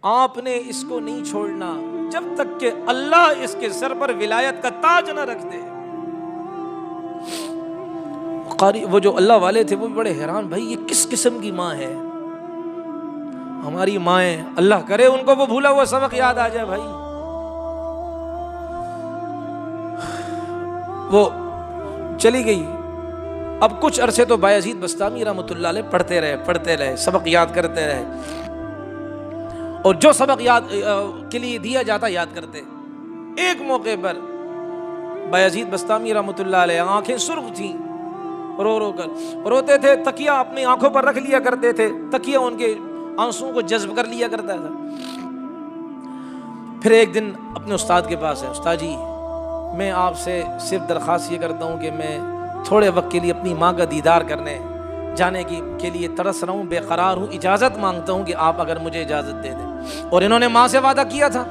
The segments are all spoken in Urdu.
آپ نے اس کو نہیں چھوڑنا جب تک کہ اللہ اس کے سر پر ولایت کا تاج نہ رکھ دے۔ قاری وہ جو اللہ والے تھے وہ بھی بڑے حیران، بھائی یہ کس قسم کی ماں ہے؟ ہماری مائیں اللہ کرے ان کو وہ بھولا ہوا سبق یاد آ جائے بھائی۔ وہ چلی گئی، اب کچھ عرصے تو بایزید بسطامی رحمۃ اللہ علیہ پڑھتے رہے، سبق یاد کرتے رہے، اور جو سبق یاد کے لیے دیا جاتا یاد کرتے۔ ایک موقع پر بایزید بسطامی رحمۃ اللہ علیہ آنکھیں سرخ تھیں، رو کر روتے تھے، تکیہ اپنی آنکھوں پر رکھ لیا کرتے تھے، تکیہ ان کے آنسوں کو جذب کر لیا کرتا تھا۔ پھر ایک دن اپنے استاد کے پاس ہے، استاد جی میں آپ سے صرف درخواست یہ کرتا ہوں کہ میں تھوڑے وقت کے لیے اپنی ماں کا دیدار کرنے جانے کے لیے ترس رہا ہوں، بے قرار ہوں، اجازت مانگتا ہوں کہ آپ اگر مجھے اجازت دے دیں۔ اور انہوں نے ماں سے وعدہ کیا تھا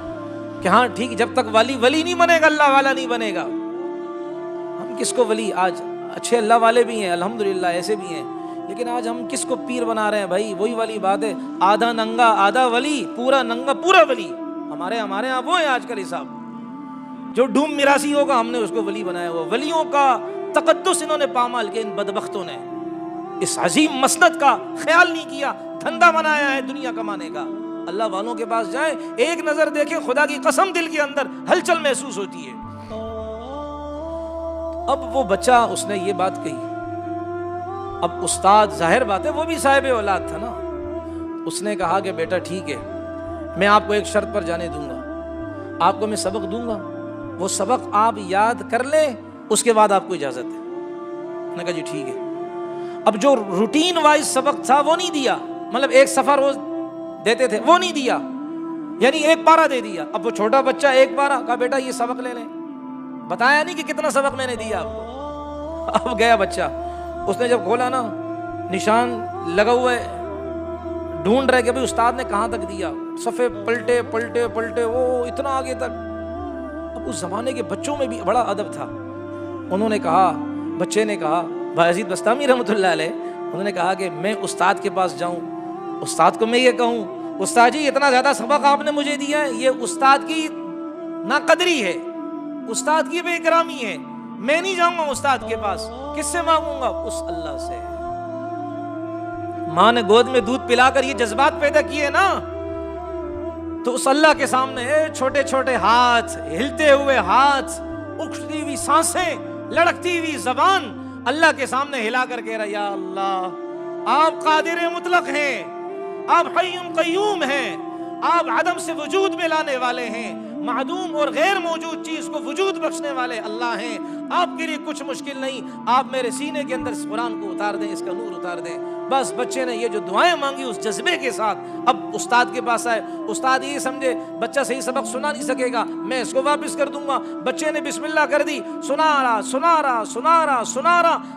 کہ ہاں ٹھیک، جب تک ولی نہیں بنے گا اللہ والا نہیں بنے گا۔ ہم کس کو ولی، آج اچھے اللہ والے بھی ہیں الحمدللہ، ایسے بھی ہیں، لیکن آج ہم کس کو پیر بنا رہے ہیں بھائی؟ وہی والی بات ہے، آدھا ننگا آدھا ولی، پورا ننگا پورا ولی۔ ہمارے یہاں وہ ہے آج کل حساب، جو ڈھوم میراثی ہوگا ہم نے اس کو ولی بنایا ہوا۔ ولیوں کا تقدس انہوں نے پامال کیا، ان بدبختوں نے اس عظیم مسند کا خیال نہیں کیا، دھندا بنایا ہے دنیا کمانے کا۔ اللہ والوں کے پاس جائیں، ایک نظر دیکھیں، خدا کی قسم دل کے اندر ہلچل محسوس ہوتی ہے۔ اب وہ بچہ اس نے یہ بات کہی، اب استاد ظاہر بات ہے وہ بھی صاحب اولاد تھا نا، اس نے کہا کہ بیٹا ٹھیک ہے، میں آپ کو ایک شرط پر جانے دوں گا، آپ کو میں سبق دوں گا، وہ سبق آپ یاد کر لیں، اس کے بعد آپ کو اجازت ہے۔ میں نے کہا جی ٹھیک ہے۔ اب جو روٹین وائز سبق تھا وہ نہیں دیا، مطلب ایک صفحہ روز دیتے تھے وہ نہیں دیا، یعنی ایک پارہ دے دیا۔ اب وہ چھوٹا بچہ ایک پارہ، کہا بیٹا یہ سبق لے لیں، بتایا نہیں کہ کتنا سبق میں نے دیا آپ کو۔ اب گیا بچہ، اس نے جب کھولا نا، نشان لگا ہوا ہے، ڈھونڈ رہے کہ بھئی استاد نے کہاں تک دیا، صفحے پلٹے وہ اتنا آگے تک۔ اب اس زمانے کے بچوں میں بھی بڑا ادب تھا، انہوں نے کہا، بچے نے کہا، بایزید بسطامی رحمۃ اللہ علیہ، انہوں نے کہا کہ میں استاد کے پاس جاؤں، استاد کو میں یہ کہوں استاد جی اتنا زیادہ سبق آپ نے مجھے دیا ہے، یہ استاد کی ناقدری ہے، استاد کی بے اکرامی ہے، میں نہیں جاؤں گا استاد کے پاس، کس سے مانگوں گا؟ اس اللہ سے۔ ماں نے گود میں دودھ پلا کر یہ جذبات پیدا کیے نا، تو اس اللہ کے سامنے چھوٹے چھوٹے ہاتھ، ہلتے ہوئے ہاتھ، اٹھتی ہوئی سانسیں، لڑکتی ہوئی زبان، اللہ کے سامنے ہلا کر کہہ رہا یا اللہ آپ قادر مطلق ہیں، آپ حی قیوم ہیں، آپ عدم سے وجود میں لانے والے ہیں، معدوم اور غیر موجود چیز کو وجود بخشنے والے اللہ ہیں، آپ کے لیے کچھ مشکل نہیں، آپ میرے سینے کے اندر اس قرآن کو اتار دیں، اس کا نور اتار دیں۔ بس بچے نے یہ جو دعائیں مانگی اس جذبے کے ساتھ اب استاد کے پاس آئے، استاد یہ سمجھے بچہ صحیح سبق سنا نہیں سکے گا، میں اس کو واپس کر دوں گا۔ بچے نے بسم اللہ کر دی، سنا رہا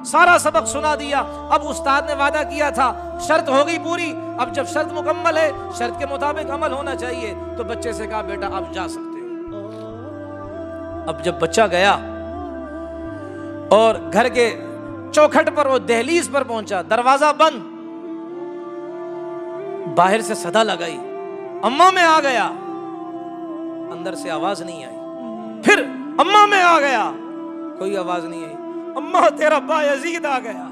سارا سبق سنا دیا۔ اب استاد نے وعدہ کیا تھا، شرط ہو گئی پوری، اب جب شرط مکمل ہے، شرط کے مطابق عمل ہونا چاہیے، تو بچے سے کہا بیٹا آپ جا سکتے ہو۔ اب جب بچہ گیا اور گھر کے چوکھٹ پر وہ دہلیز پر پہنچا، دروازہ بند، باہر سے صدا لگائی، اماں میں آ گیا، اندر سے آواز نہیں آئی، پھر اماں میں آ گیا، کوئی آواز نہیں آئی، اماں تیرا بایزید آ گیا،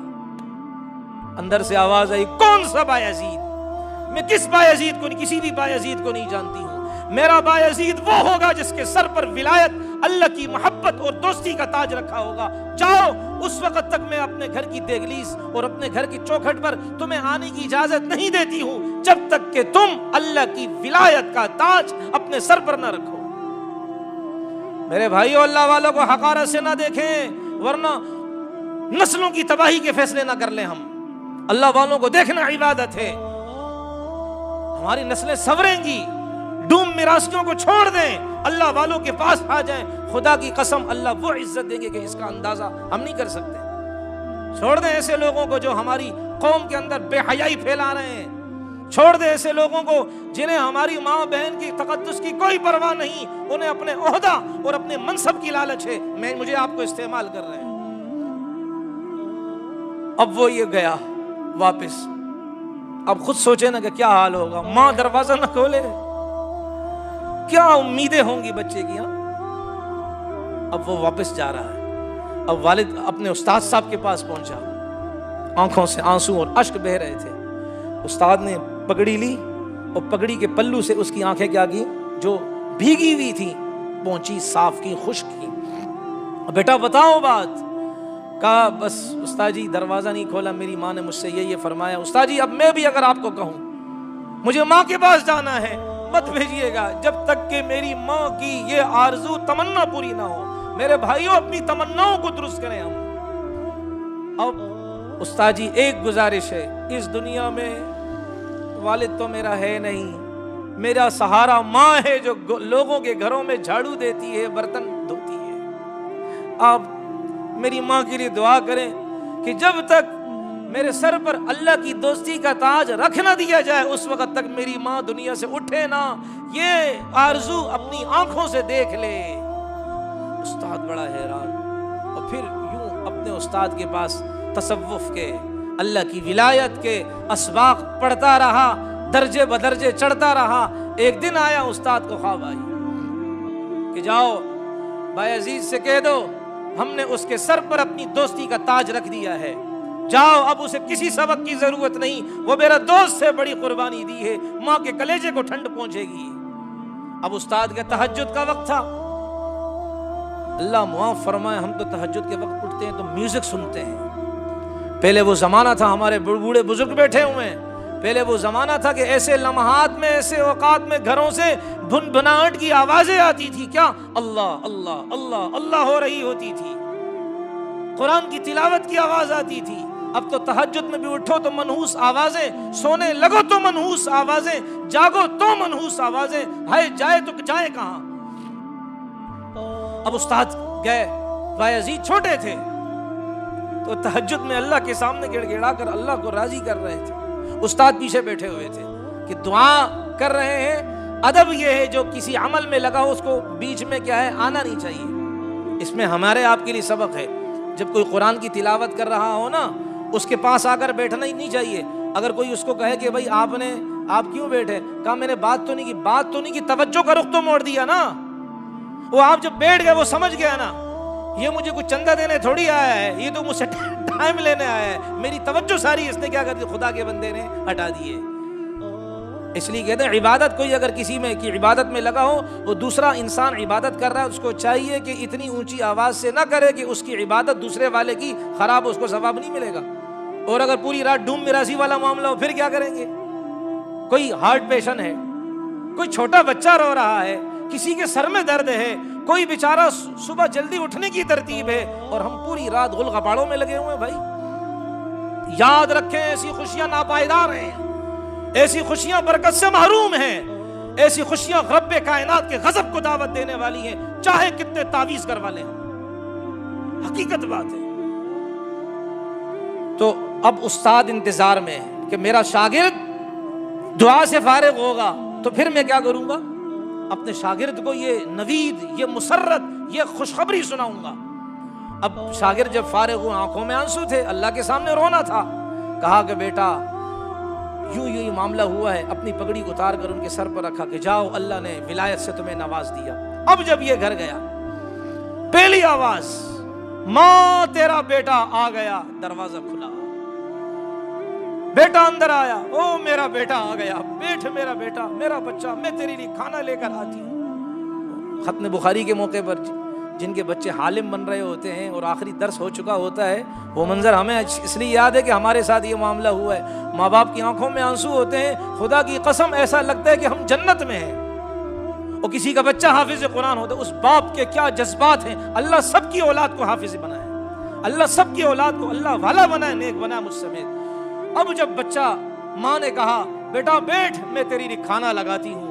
اندر سے آواز آئی، کون سا بایزید؟ میں کس بایزید کو، کسی بھی بایزید کو نہیں جانتی ہوں، میرا بایزید وہ ہوگا جس کے سر پر ولایت، اللہ کی محبت اور دوستی کا تاج رکھا ہوگا، جاؤ، اس وقت تک میں اپنے گھر کی دہلیز اور اپنے گھر کی چوکھٹ پر تمہیں آنے کی اجازت نہیں دیتی ہوں جب تک کہ تم اللہ کی ولایت کا تاج اپنے سر پر نہ رکھو۔ میرے بھائیو، اللہ والوں کو حقارت سے نہ دیکھیں، ورنہ نسلوں کی تباہی کے فیصلے نہ کر لیں ہم۔ اللہ والوں کو دیکھنا عبادت ہے، ہماری نسلیں سنوریں گی، ڈوم میراثیوں کو چھوڑ دیں، اللہ والوں کے پاس آ جائیں، خدا کی قسم اللہ وہ عزت دیں گے کہ اس کا اندازہ ہم نہیں کر سکتے۔ چھوڑ دیں ایسے لوگوں کو جو ہماری قوم کے اندر بے حیائی پھیلا رہے ہیں، چھوڑ دیں ایسے لوگوں کو جنہیں ہماری ماں بہن کی تقدس کی کوئی پرواہ نہیں، انہیں اپنے عہدہ اور اپنے منصب کی لالچ ہے، مجھے آپ کو استعمال کر رہے ہیں۔ اب وہ یہ گیا واپس، اب خود سوچے نا کہ کیا حال ہوگا، ماں دروازہ نہ کھولے، کیا امیدیں ہوں گی بچے کی. اب وہ واپس جا رہا ہے. اب والد اپنے استاد صاحب کے پاس پہنچا, آنکھوں سے آنسو اور اشک بہ رہے تھے. استاد نے پگڑی لی اور پگڑی کے پلو سے اس کی آنکھیں کیا کی, جو بھیگی ہوئی تھی پہنچی, صاف کی, خشک کی. بیٹا بتاؤ بات. کہا بس استاد جی دروازہ نہیں کھولا, میری ماں نے مجھ سے یہ فرمایا. استاد جی اب میں بھی اگر آپ کو کہوں مجھے ماں کے پاس جانا ہے مت بھیجیے گا جب تک کہ میری ماں کی یہ آرزو تمنا پوری نہ ہو. میرے بھائیوں اپنی تمناؤں کو درست کریں ہم. اب استاد جی ایک گزارش ہے, اس دنیا میں والد تو میرا ہے نہیں, میرا سہارا ماں ہے جو لوگوں کے گھروں میں جھاڑو دیتی ہے, برتن دھوتی ہے. آپ میری ماں کے لیے دعا کریں کہ جب تک میرے سر پر اللہ کی دوستی کا تاج رکھ نہ دیا جائے اس وقت تک میری ماں دنیا سے اٹھے نہ, یہ آرزو اپنی آنکھوں سے دیکھ لے. استاد بڑا حیران, اور پھر یوں اپنے استاد کے پاس تصوف کے, اللہ کی ولایت کے اسباق پڑھتا رہا, درجے بدرجے چڑھتا رہا. ایک دن آیا استاد کو خواب آئی کہ جاؤ بایزید سے کہہ دو ہم نے اس کے سر پر اپنی دوستی کا تاج رکھ دیا ہے, جاؤ اب اسے کسی سبق کی ضرورت نہیں, وہ میرا دوست سے بڑی قربانی دی ہے, ماں کے کلیجے کو ٹھنڈ پہنچے گی. اب استاد کا تہجد کا وقت تھا. اللہ معاف فرمائے ہم تو تہجد کے وقت اٹھتے ہیں تو میوزک سنتے ہیں. پہلے وہ زمانہ تھا, ہمارے بوڑھے بزرگ بیٹھے ہوئے ہیں, پہلے وہ زمانہ تھا کہ ایسے لمحات میں, ایسے اوقات میں گھروں سے بھن بھناہٹ کی آوازیں آتی تھی. کیا اللہ اللہ اللہ اللہ ہو رہی ہوتی تھی, قرآن کی تلاوت کی آواز آتی تھی. اب تو تہجد میں بھی اٹھو تو منحوس آوازیں, سونے لگو تو منحوس آوازیں, جاگو تو منحوس آوازیں, ہائے جائے تو جائے کہاں. اب استاد گئے, بایزید چھوٹے تھے تو تہجد میں اللہ کے سامنے گڑ گڑا کر اللہ کو راضی کر رہے تھے. استاد پیچھے بیٹھے ہوئے تھے کہ دعا کر رہے ہیں. ادب یہ ہے جو کسی عمل میں لگا ہو اس کو بیچ میں کیا ہے آنا نہیں چاہیے. اس میں ہمارے آپ کے لیے سبق ہے, جب کوئی قرآن کی تلاوت کر رہا ہو نا اس کے پاس آ کر بیٹھنا ہی نہیں چاہیے. اگر کوئی اس کو کہے کہ بھائی آپ کیوں بیٹھے, کہا میں نے بات تو نہیں کی, توجہ کا رخ تو موڑ دیا نا. وہ آپ جب بیٹھ گئے وہ سمجھ گیا نا یہ مجھے کچھ چندہ دینے تھوڑی آیا ہے, یہ تو مجھ سے ٹائم لینے آیا ہے. میری توجہ ساری اس نے کیا کر دی, خدا کے بندے نے ہٹا دیے. اس لیے کہتے ہیں عبادت کوئی اگر کسی میں کی عبادت میں لگا ہو, وہ دوسرا انسان عبادت کر رہا ہے, اس کو چاہیے کہ اتنی اونچی آواز سے نہ کرے کہ اس کی عبادت دوسرے والے کی خراب ہو, اس کو ثواب نہیں ملے گا. اور اگر پوری رات ڈوم میراثی والا معاملہ ہو پھر کیا کریں گے. کوئی ہارٹ پیشنٹ ہے, کوئی چھوٹا بچہ رو رہا ہے, کسی کے سر میں درد ہے, کوئی بیچارہ صبح جلدی اٹھنے کی ترتیب ہے, اور ہم پوری رات غل غباڑوں میں لگے ہوئے ہیں. بھائی یاد رکھیں ایسی خوشیاں ناپائیدار ہیں, ایسی خوشیاں برکت سے محروم ہیں, ایسی خوشیاں رب کائنات کے غضب کو دعوت دینے والی ہیں, چاہے کتنے تعویذ کروا لیں. حقیقت بات ہے. تو اب استاد انتظار میں کہ میرا شاگرد دعا سے فارغ ہوگا تو پھر میں کیا کروں گا, اپنے شاگرد کو یہ نوید, یہ مسرت, یہ خوشخبری سناؤں گا. اب شاگرد جب فارغ ہوئے, آنکھوں میں آنسو تھے, اللہ کے سامنے رونا تھا. کہا کہ بیٹا یوں معاملہ ہوا ہے, اپنی پگڑی اتار کر ان کے سر پر رکھا کہ جاؤ اللہ نے ولایت سے تمہیں نواز دیا. اب جب یہ گھر گیا, پہلی آواز ماں تیرا بیٹا آ گیا. دروازہ کھلا, بیٹا اندر آیا. او میرا بیٹا آ گیا, بیٹھ میرا بیٹا, میرا بچہ, میں تیرے لیے کھانا لے کر آتی ہوں. ختم بخاری کے موقع پر جن کے بچے حالم بن رہے ہوتے ہیں اور آخری درس ہو چکا ہوتا ہے, وہ منظر ہمیں اس لیے یاد ہے کہ ہمارے ساتھ یہ معاملہ ہوا ہے. ماں باپ کی آنکھوں میں آنسو ہوتے ہیں, خدا کی قسم ایسا لگتا ہے کہ ہم جنت میں ہیں. اور کسی کا بچہ حافظ قرآن ہوتا ہے, اس باپ کے کیا جذبات ہیں. اللہ سب کی اولاد کو حافظ بنائے, اللہ سب کی اولاد کو اللہ والا بنائے, نیک بنائے مجھ سمیت. اب جب بچہ, ماں نے کہا بیٹا بیٹھ میں تیری لیے کھانا لگاتی ہوں,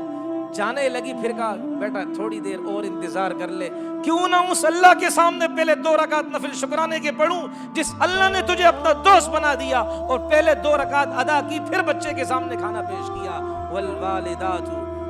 جانے لگی. پھر کہا بیٹا تھوڑی دیر اور انتظار کر لے, کیوں نہ اس اللہ کے سامنے پہلے 2 رکعت نفل شکرانے کے پڑھوں جس اللہ نے تجھے اپنا دوست بنا دیا, اور پہلے 2 رکعت ادا کی, پھر بچے کے سامنے کھانا پیش کیا. والوالدات